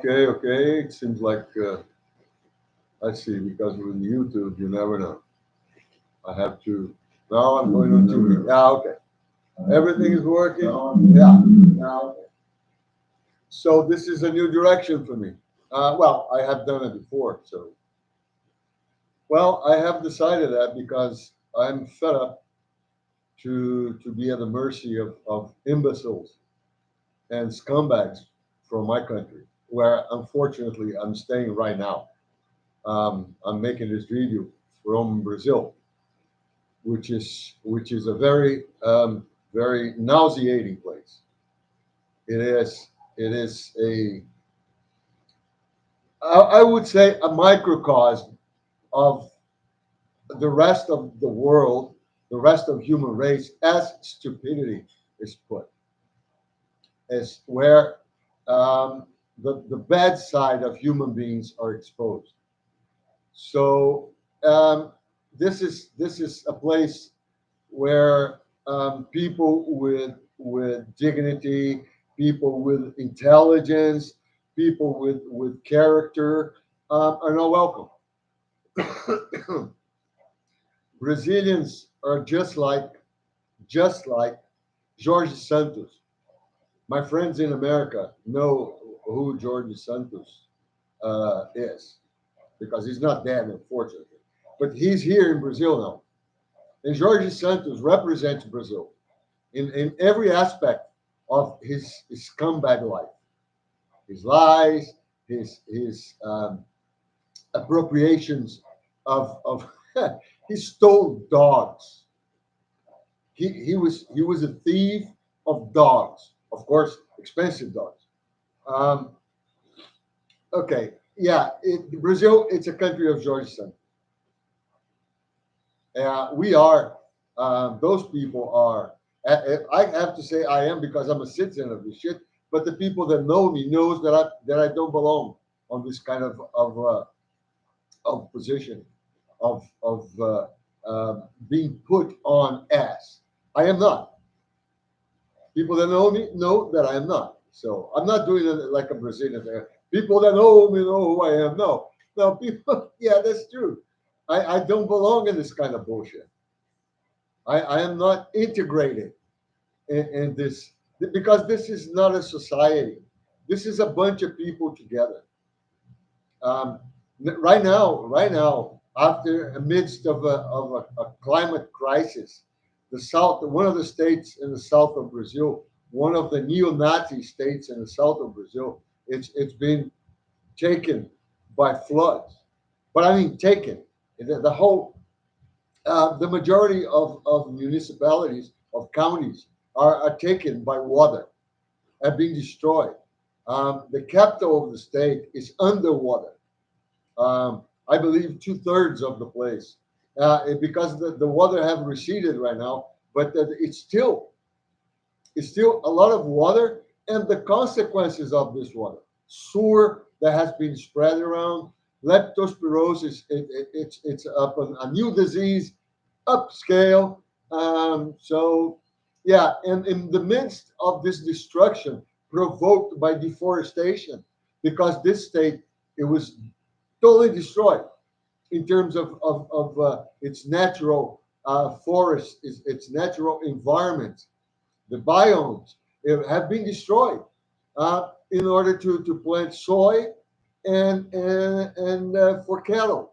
Okay. It seems like I see, because with YouTube, you never know. I have to. Now I'm going on TV. Yeah, okay. Everything is working. Yeah. Now, okay. So this is a new direction for me. Well, I have done it before. So, well, I have decided that because I'm fed up to be at the mercy of imbeciles and scumbags from my country, where unfortunately I'm staying right now. I'm making this video from Brazil, which is a very nauseating place. It is a, I would say, a microcosm of the rest of the world, the rest of human race, as stupidity is put, is where the bad side of human beings are exposed. So this is a place where people with dignity, people with intelligence, people with character are not welcome. Brazilians are just like Jorge Santos. My friends in America know who Jorge Santos is, because he's not dead, unfortunately. But he's here in Brazil now. And Jorge Santos represents Brazil in every aspect of his scumbag life, his lies, his appropriations of he stole dogs. He was a thief of dogs, of course, expensive dogs. Um, okay, yeah, Brazil, it's a country of Jorge Santos. We are, those people are. I have to say I am, because I'm a citizen of this shit. But the people that know me knows that I don't belong on this kind of position of being put on as. I am not. People that know me know that I am not. So I'm not doing it like a Brazilian there. People that know me know who I am. No, no, people. Yeah, that's true. I don't belong in this kind of bullshit. I am not integrated in this, because this is not a society. This is a bunch of people together. Um, right now, after amidst of a climate crisis, the south, one of the states in the south of Brazil, one of the neo-Nazi states in the south of Brazil, it's been taken by floods. But I mean, taken. The whole the majority of municipalities, of counties, are taken by water, are being destroyed. The capital of the state is underwater. I believe two-thirds of the place, because the water have receded right now, but it's still a lot of water, and the consequences of this water, sewer that has been spread around, leptospirosis, it's up a new disease, upscale. So, yeah, and in the midst of this destruction provoked by deforestation, because this state, it was totally destroyed in terms of its natural forest, its natural environment. The biomes have been destroyed in order to plant soy and for cattle.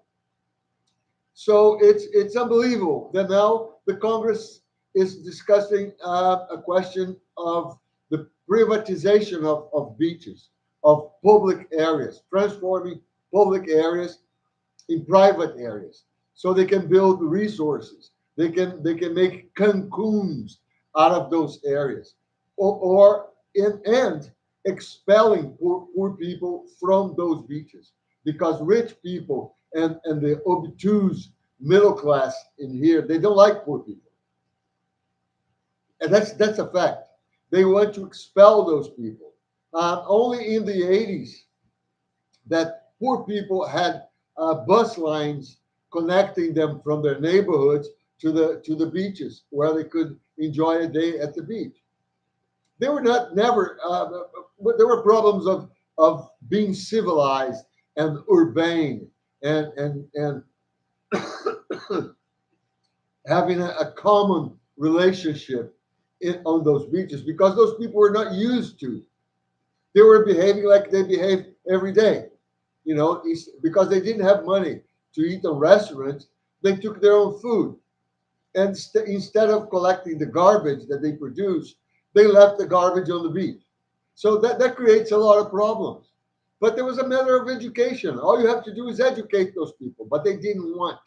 So it's unbelievable that now the Congress is discussing a question of the privatization of beaches, of public areas, transforming public areas in private areas, so they can build resources. They can make Cancuns out of those areas, and expelling poor people from those beaches, because rich people and the obtuse middle class in here, they don't like poor people, and that's a fact. They want to expel those people. Only in the 80s that poor people had bus lines connecting them from their neighborhoods to the beaches, where they could enjoy a day at the beach. They were not never. But there were problems of being civilized and urbane and having a common relationship on those beaches, because those people were not used to. They were behaving like they behave every day. Because they didn't have money to eat in restaurants, they took their own food. And instead of collecting the garbage that they produced, they left the garbage on the beach. So that creates a lot of problems. But there was a matter of education. All you have to do is educate those people. But they didn't want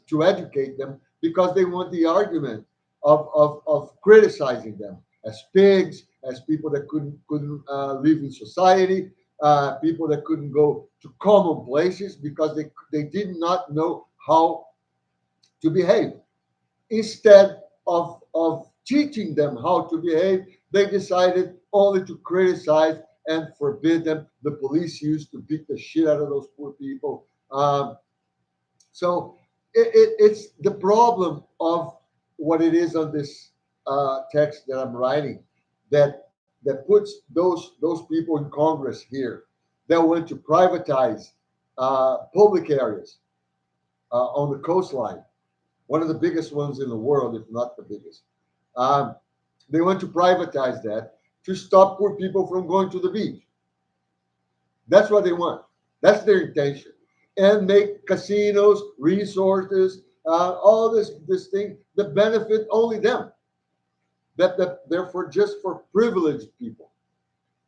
to educate them because they want the argument of criticizing them as pigs, as people that couldn't live in society, people that couldn't go to common places because they did not know how to behave. Instead of teaching them how to behave, they decided only to criticize and forbid them. The police used to beat the shit out of those poor people. So it's the problem of what it is on this text that I'm writing that puts those people in Congress here that want to privatize public areas on the coastline, one of the biggest ones in the world, if not the biggest. Um, they want to privatize that to stop poor people from going to the beach. That's what they want. That's their intention. And make casinos, resources, all this thing that benefit only them. That they're for just for privileged people,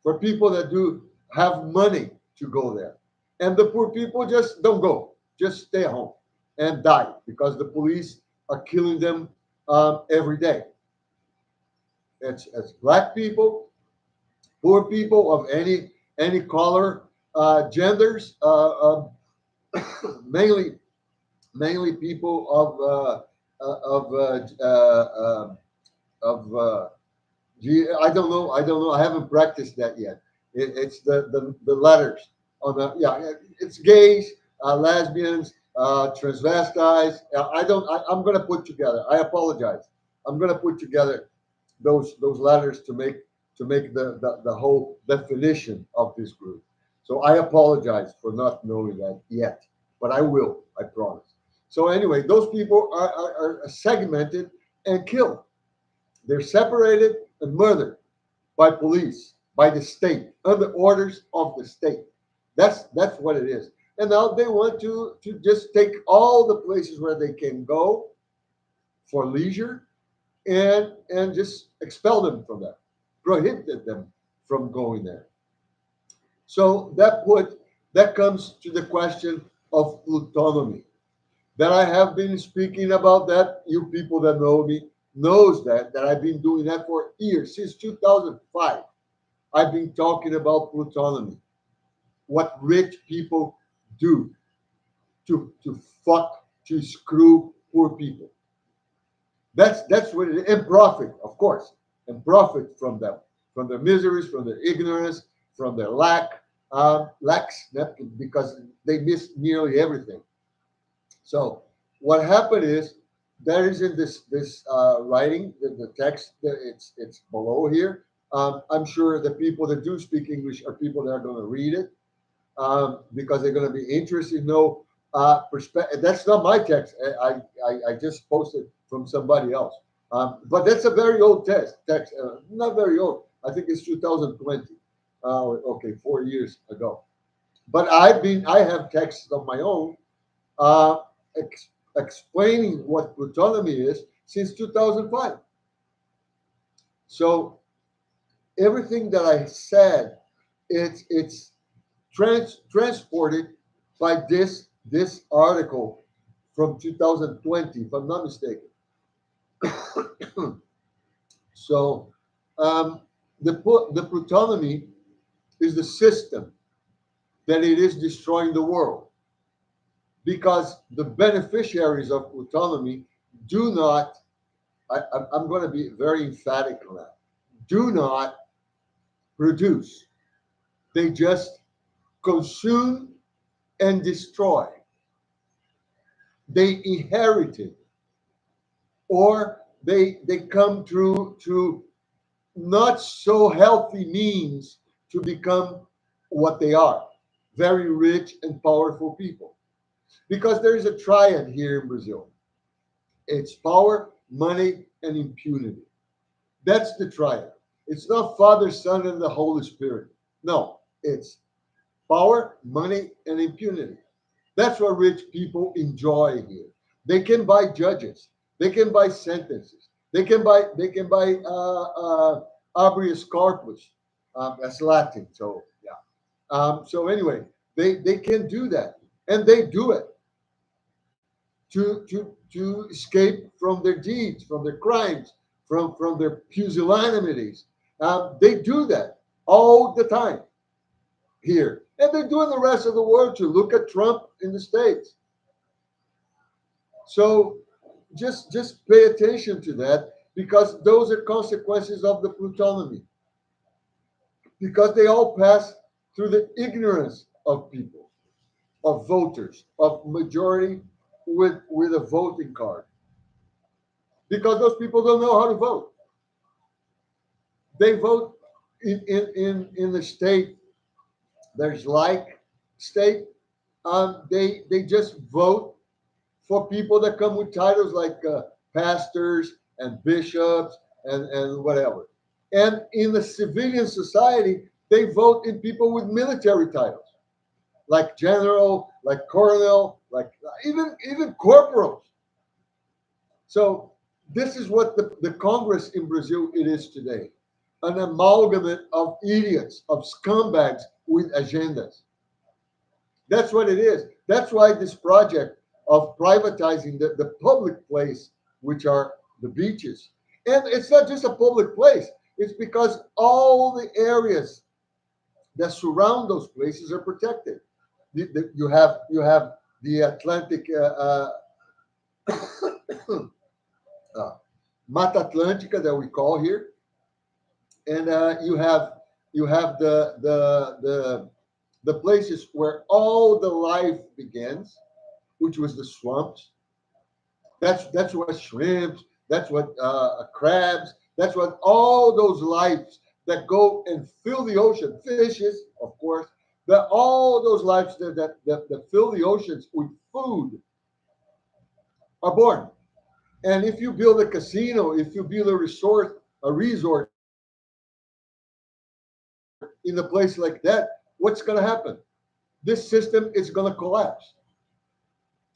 for people that do have money to go there. And the poor people just don't go, just stay home and die because the police are killing them every day. It's black people, poor people of any color, genders, mainly people of I don't know. I don't know. I haven't practiced that yet. It's the letters on the It's gays, lesbians, transvestites. I don't. I'm going to put together. I apologize. I'm going to put together those letters to make the whole definition of this group. So I apologize for not knowing that yet, but I will. I promise. So anyway, those people are segmented and killed. They're separated and murdered by police, by the state, under orders of the state. That's what it is. And now they want to just take all the places where they can go for leisure and just expel them from there, prohibited them from going there. So that comes to the question of Plutonomy. That I have been speaking about that. You people that know me knows that I've been doing that for years, since 2005. I've been talking about Plutonomy, what rich people do to fuck, to screw poor people. That's what it is. And profit, of course, and profit from them, from their miseries, from their ignorance, from their lacks, because they miss nearly everything. So what happened is there is in this writing, the text, it's below here. I'm sure the people that do speak English are people that are going to read it because they're going to be interested in know perspective. That's not my text. I just posted from somebody else. But that's a very old text, not very old. I think it's 2020. Okay, 4 years ago. But I have texts of my own uh, explaining what Plutonomy is since 2005. So everything that I said, it's transported by this article from 2020, if I'm not mistaken. So the Plutonomy is the system that it is destroying the world, because the beneficiaries of Plutonomy do not, I'm going to be very emphatic on that, do not produce. They just consume and destroy. They inherited, or they come through not so healthy means to become what they are, very rich and powerful people. Because there is a triad here in Brazil. It's power, money, and impunity. That's the triad. It's not Father, Son, and the Holy Spirit. No, it's power, money, and impunity. That's what rich people enjoy here. They can buy judges. They can buy sentences. They can buy habeas corpus. That's Latin. So yeah. So anyway, they can do that, and they do it to escape from their deeds, from their crimes, from their pusillanimities. They do that all the time here, and they do in the rest of the world too. Look at Trump in the States. So just pay attention to that, because those are consequences of the Plutonomy, because they all pass through the ignorance of people, of voters, of majority with a voting card, because those people don't know how to vote. They vote in the state. There's like state. They just vote for people that come with titles like pastors and bishops and whatever. And in the civilian society, they vote in people with military titles, like general, like colonel, like even corporals. So this is what the Congress in Brazil it is today. An amalgamate of idiots, of scumbags with agendas. That's what it is. That's why this project of privatizing the public place, which are the beaches. And it's not just a public place. It's because all the areas that surround those places are protected. You have the Atlantic Mata Atlântica that we call here, and you have the places where all the life begins, which was the swamps. That's what shrimps. That's what crabs. That's what all those lives that go and fill the ocean. Fishes, of course. That all those lives that fill the oceans with food are born. And if you build a casino, if you build a resort in a place like that, what's going to happen? This system is going to collapse.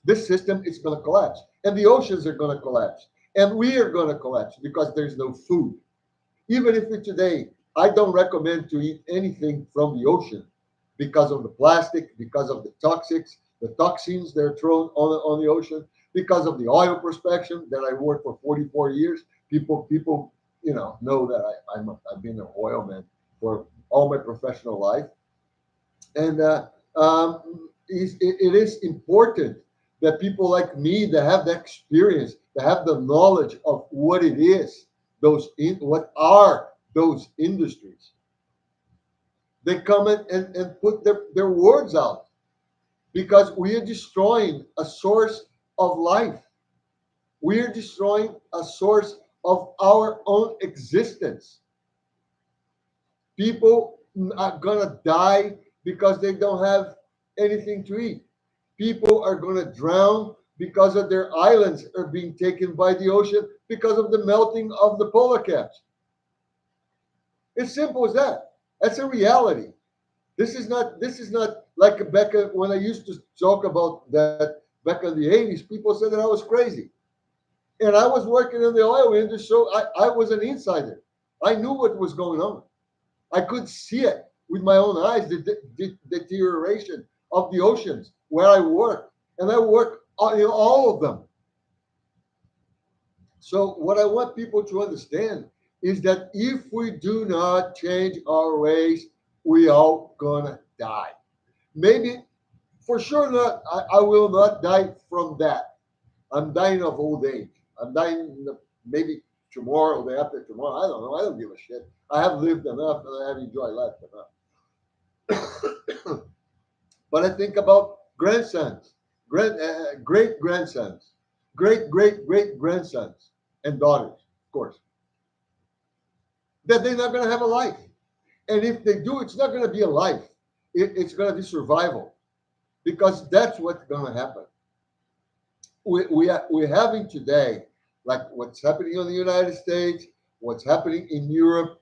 This system is going to collapse. And the oceans are going to collapse. And we are going to collapse because there's no food. Even if today, I don't recommend to eat anything from the ocean because of the plastic, because of the toxins that are thrown on the ocean, because of the oil prospection that I worked for 44 years. People know that I've been an oil man for all my professional life. And it is important that people like me that have that experience, that have the knowledge of what it is, what are those industries, they come in and put their words out, because we are destroying a source of life. We are destroying a source of our own existence. People are gonna die because they don't have anything to eat. People are gonna drown because of their islands are being taken by the ocean because of the melting of the polar caps. It's simple as that. That's a reality. This is not like back when I used to talk about that back in the 80s. People said that I was crazy. And I was working in the oil industry, so I was an insider. I knew what was going on. I could see it with my own eyes, the deterioration of the oceans where I work. And I work in all of them. So what I want people to understand is that if we do not change our ways, we all gonna die. Maybe, for sure not, I will not die from that. I'm dying of old age. I'm dying maybe tomorrow, the day after tomorrow. I don't know. I don't give a shit. I have lived enough and I have enjoyed life enough. But I think about grandsons, great grandsons, great grandsons, and daughters, of course, that they're not going to have a life. And if they do, it's not going to be a life. it's going to be survival, because that's what's going to happen. We're having today, like what's happening in the United States, what's happening in Europe,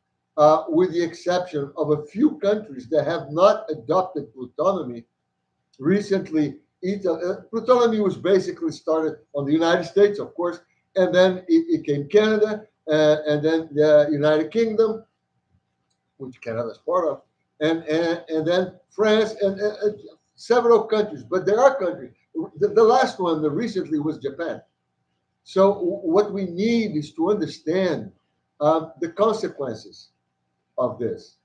with the exception of a few countries that have not adopted Plutonomy recently. Plutonomy was basically started on the United States, of course, and then it came Canada, and then the United Kingdom, which Canada is part of, and then France and several countries. But there are countries. The last one, recently, was Japan. So what we need is to understand the consequences of this,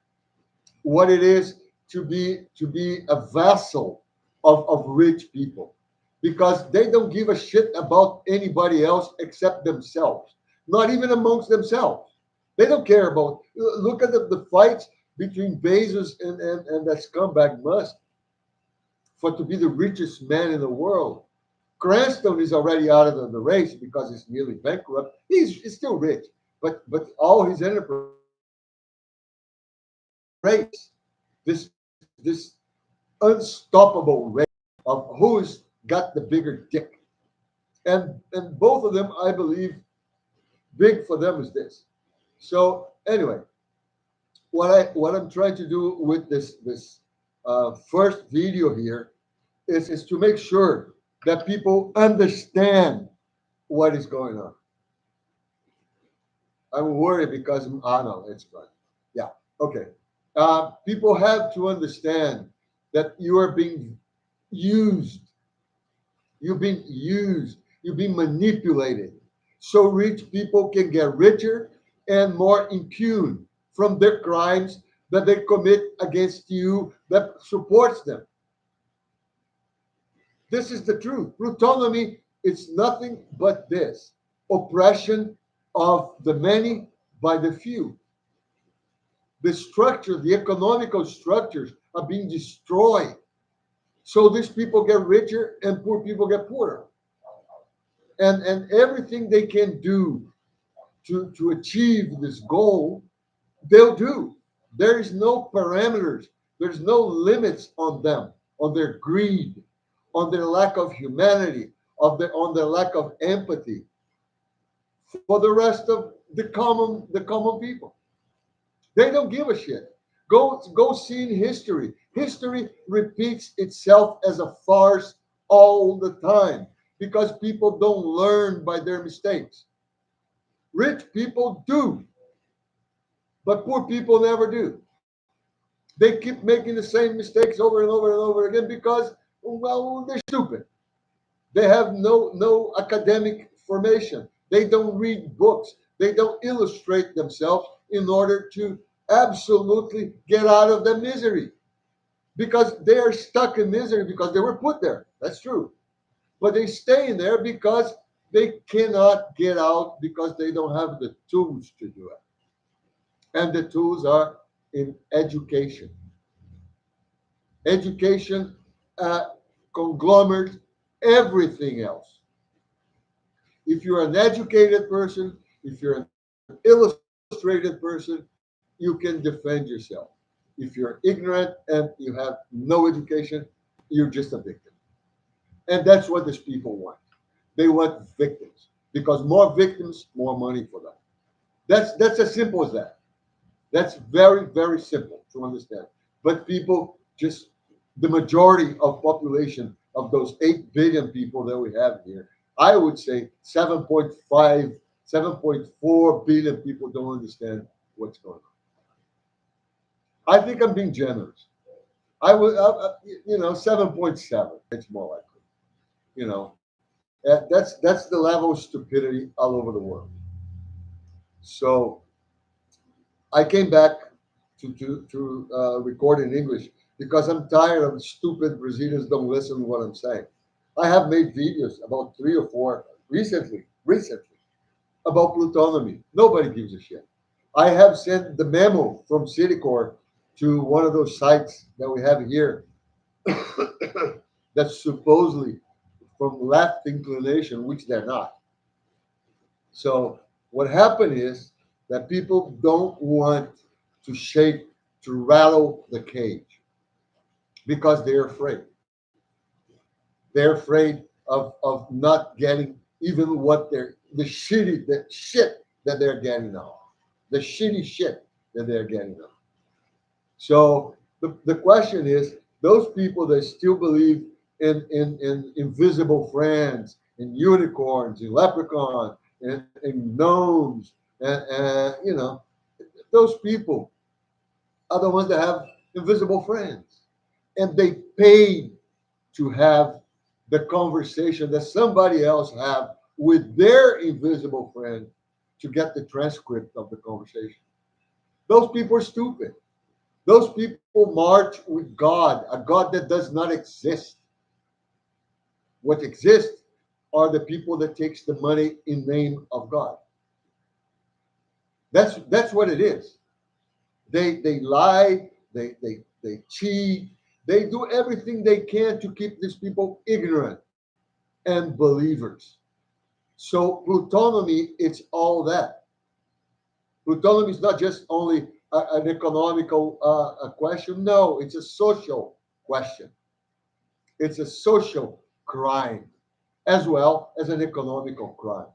what it is to be a vassal of rich people, because they don't give a shit about anybody else except themselves, not even amongst themselves. They don't care about. Look at the fights between Bezos and that scumbag Musk for to be the richest man in the world. Cranston is already out of the race because he's nearly bankrupt. He's still rich, but all his enterprise race, this unstoppable race of who's got the bigger dick, and both of them, I believe, big for them is this. So anyway, what I'm trying to do with this first video here is to make sure that people understand what is going on. I'm worried because no, it's fine. Yeah, okay. People have to understand that you are being used. You've been used. You've been manipulated. So rich people can get richer and more impune from their crimes that they commit against you that supports them. This is the truth. Plutonomy is nothing but this: oppression of the many by the few. The structure, the economical structures are being destroyed. So these people get richer and poor people get poorer. And everything they can do to achieve this goal, they'll do. There is no parameters. There's no limits on them, on their greed, on their lack of humanity, on their lack of empathy for the rest of the common people. They don't give a shit. Go see in history. History repeats itself as a farce all the time because people don't learn by their mistakes. Rich people do, but poor people never do. They keep making the same mistakes over and over and over again because, well, they're stupid. They have no academic formation. They don't read books. They don't illustrate themselves in order to absolutely get out of the misery, because they are stuck in misery because they were put there. That's true. But they stay in there because they cannot get out because they don't have the tools to do it. And the tools are in education. Education, conglomerate, everything else. If you're an educated person, if you're an illustrated person, you can defend yourself. If you're ignorant and you have no education, you're just a victim. And that's what these people want. They want victims, because more victims, more money for them. That's as simple as that. That's very, very simple to understand. But people just, the majority of population of those 8 billion people that we have here, I would say 7.5, 7.4 billion people don't understand what's going on. I think I'm being generous. I would, 7.7. It's more likely. That's the level of stupidity all over the world. So I came back to record in English because I'm tired of stupid Brazilians don't listen to what I'm saying. I have made videos, about 3 or 4 recently about Plutonomy. Nobody gives a shit. I have sent the memo from Citigroup to one of those sites that we have here that's supposedly from left inclination, which they're not. So what happened is that people don't want to shake, to rattle the cage. because they're afraid. They're afraid of not getting even what the shit that they're getting now. The shitty shit that they're getting now. So the question is, those people that still believe in invisible friends, in unicorns, in leprechauns, in gnomes, and those people are the ones that have invisible friends. And they paid to have the conversation that somebody else have with their invisible friend to get the transcript of the conversation. Those people are stupid. Those people march with God, a God that does not exist. What exists are the people that takes the money in name of God. That's what it is. They lie, they cheat, they do everything they can to keep these people ignorant and believers. So Plutonomy, it's all that. Plutonomy is not just only an economical a question. No, it's a social question. It's a social crime as well as an economical crime.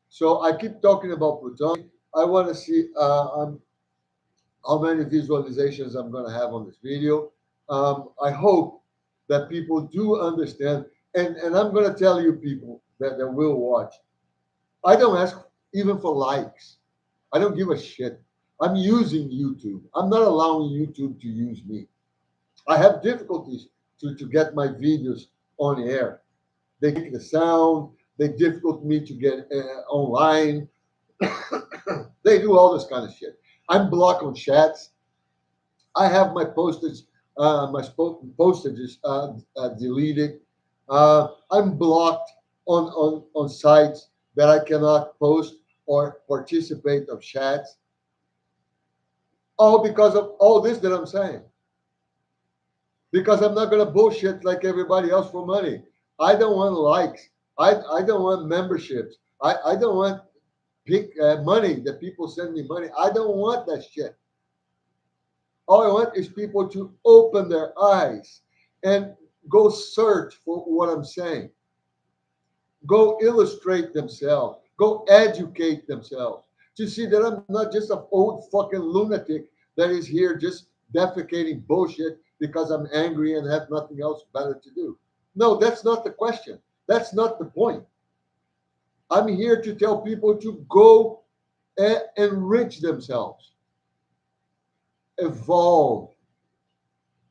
So I keep talking about Plutonomy. I want to see how many visualizations I'm going to have on this video. I hope that people do understand. And I'm going to tell you, people that will watch, I don't ask even for likes. I don't give a shit. I'm using YouTube. I'm not allowing YouTube to use me. I have difficulties to get my videos on air. They take the sound. They difficult me to get online. They do all this kind of shit. I'm blocked on chats. I have my postages deleted. I'm blocked on sites that I cannot post or participate of chats. All because of all this that I'm saying. Because I'm not going to bullshit like everybody else for money. I don't want likes. I don't want memberships. I don't want money that people send me money. I don't want that shit. All I want is people to open their eyes and go search for what I'm saying. Go illustrate themselves. Go educate themselves. To see that I'm not just an old fucking lunatic that is here just defecating bullshit because I'm angry and have nothing else better to do. No, that's not the question. That's not the point. I'm here to tell people to go and enrich themselves, evolve.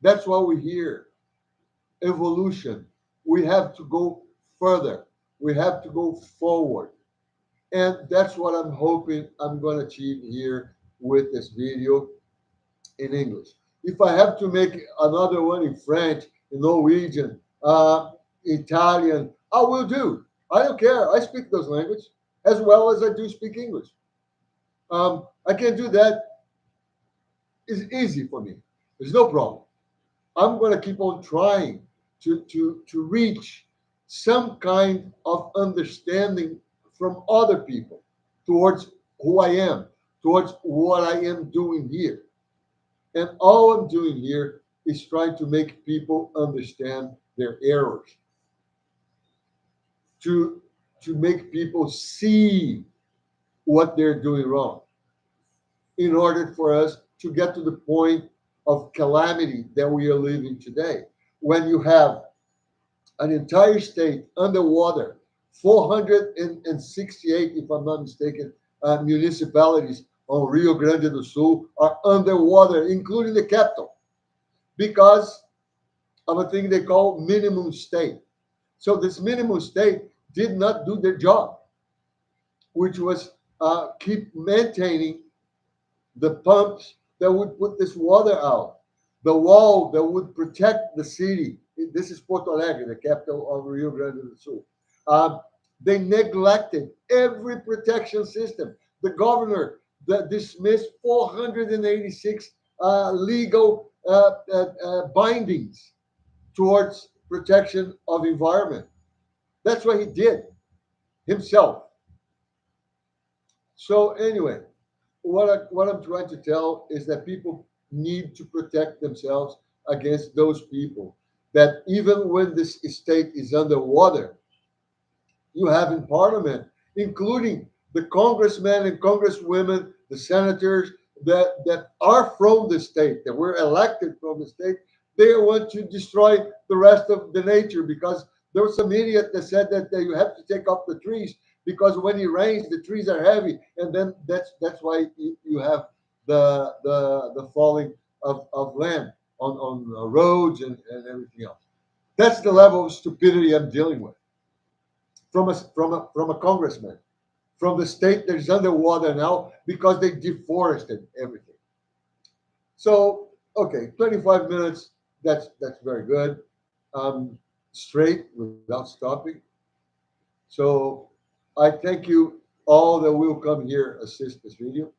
That's why we're here. Evolution. We have to go further. We have to go forward. And that's what I'm hoping I'm going to achieve here with this video in English. If I have to make another one in French, in Norwegian, Italian, I will do. I don't care. I speak those languages as well as I do speak English. I can do that. It's easy for me. There's no problem. I'm going to keep on trying to reach some kind of understanding from other people towards who I am, towards what I am doing here. And all I'm doing here is trying to make people understand their errors, to make people see what they're doing wrong in order for us to get to the point of calamity that we are living today. When you have an entire state underwater, 468, if I'm not mistaken, municipalities on Rio Grande do Sul are underwater, including the capital, because of a thing they call minimum state. So this minimum state did not do their job, which was keep maintaining the pumps that would put this water out, the wall that would protect the city. This is Porto Alegre, the capital of Rio Grande do Sul. They neglected every protection system. The governor that dismissed 486 legal bindings towards protection of environment. That's what he did himself. So anyway, what I'm trying to tell is that people need to protect themselves against those people that even when this state is underwater, you have in parliament, including the congressmen and congresswomen, the senators that are from the state, that were elected from the state, they want to destroy the rest of the nature because there was some idiot that said that you have to take off the trees because when it rains, the trees are heavy, and then that's why you have the falling of land on roads and everything else. That's the level of stupidity I'm dealing with from a congressman from the state that is underwater now because they deforested everything. So okay, 25 minutes. That's very good. Straight without stopping. So I thank you all that will come here assist this video.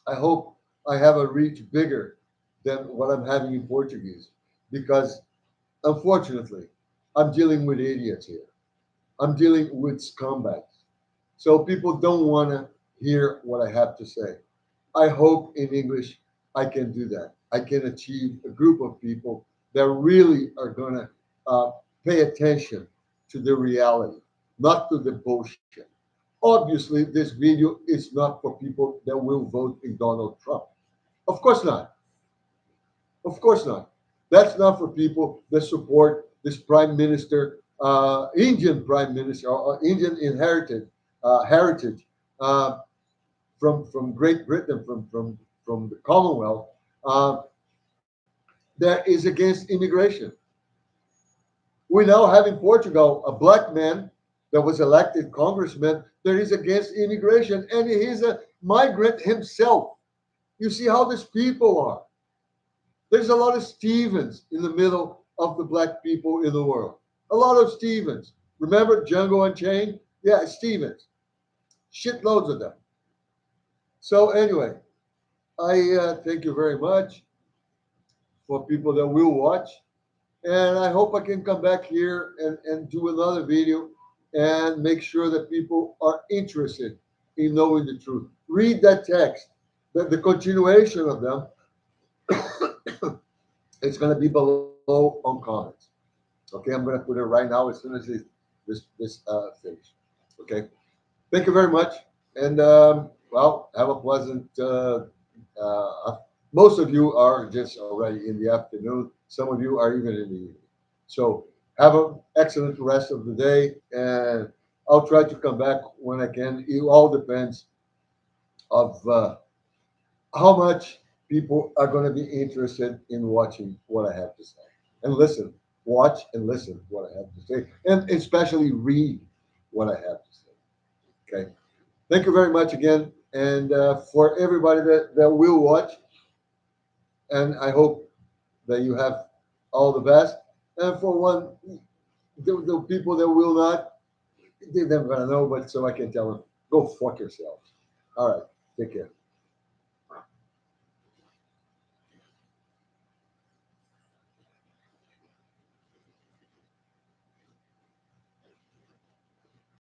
I hope I have a reach bigger than what I'm having in Portuguese because unfortunately I'm dealing with idiots here. I'm dealing with scumbags. So people don't want to hear what I have to say. I hope in English I can do that. I can achieve a group of people that really are going to pay attention to the reality, not to the bullshit. Obviously, this video is not for people that will vote in Donald Trump. Of course not. Of course not. That's not for people that support this prime minister, Indian prime minister, or Indian inherited heritage from Great Britain, from the Commonwealth, uh, that is against immigration. We now have in Portugal a black man that was elected congressman that is against immigration, and he's a migrant himself. You see how these people are. There's a lot of Stevens in the middle of the black people in the world. A lot of Stevens. Remember Django Unchained? Yeah, Stevens. Shitloads of them. So anyway, I thank you very much for people that will watch. And I hope I can come back here and do another video and make sure that people are interested in knowing the truth. Read that text. The continuation of them, it's going to be below on comments. Okay, I'm going to put it right now as soon as this finished. Okay, thank you very much. And well, have a pleasant. Most of you are just already in the afternoon. Some of you are even in the evening. So have an excellent rest of the day, and I'll try to come back when I can. It all depends of how much people are going to be interested in watching what I have to say and listen. Watch and listen what I have to say, and especially read what I have to say. Okay. Thank you very much again, and for everybody that will watch, and I hope that you have all the best. And for one, the people that will not, they're never gonna know, but so I can tell them, go fuck yourselves. All right, take care.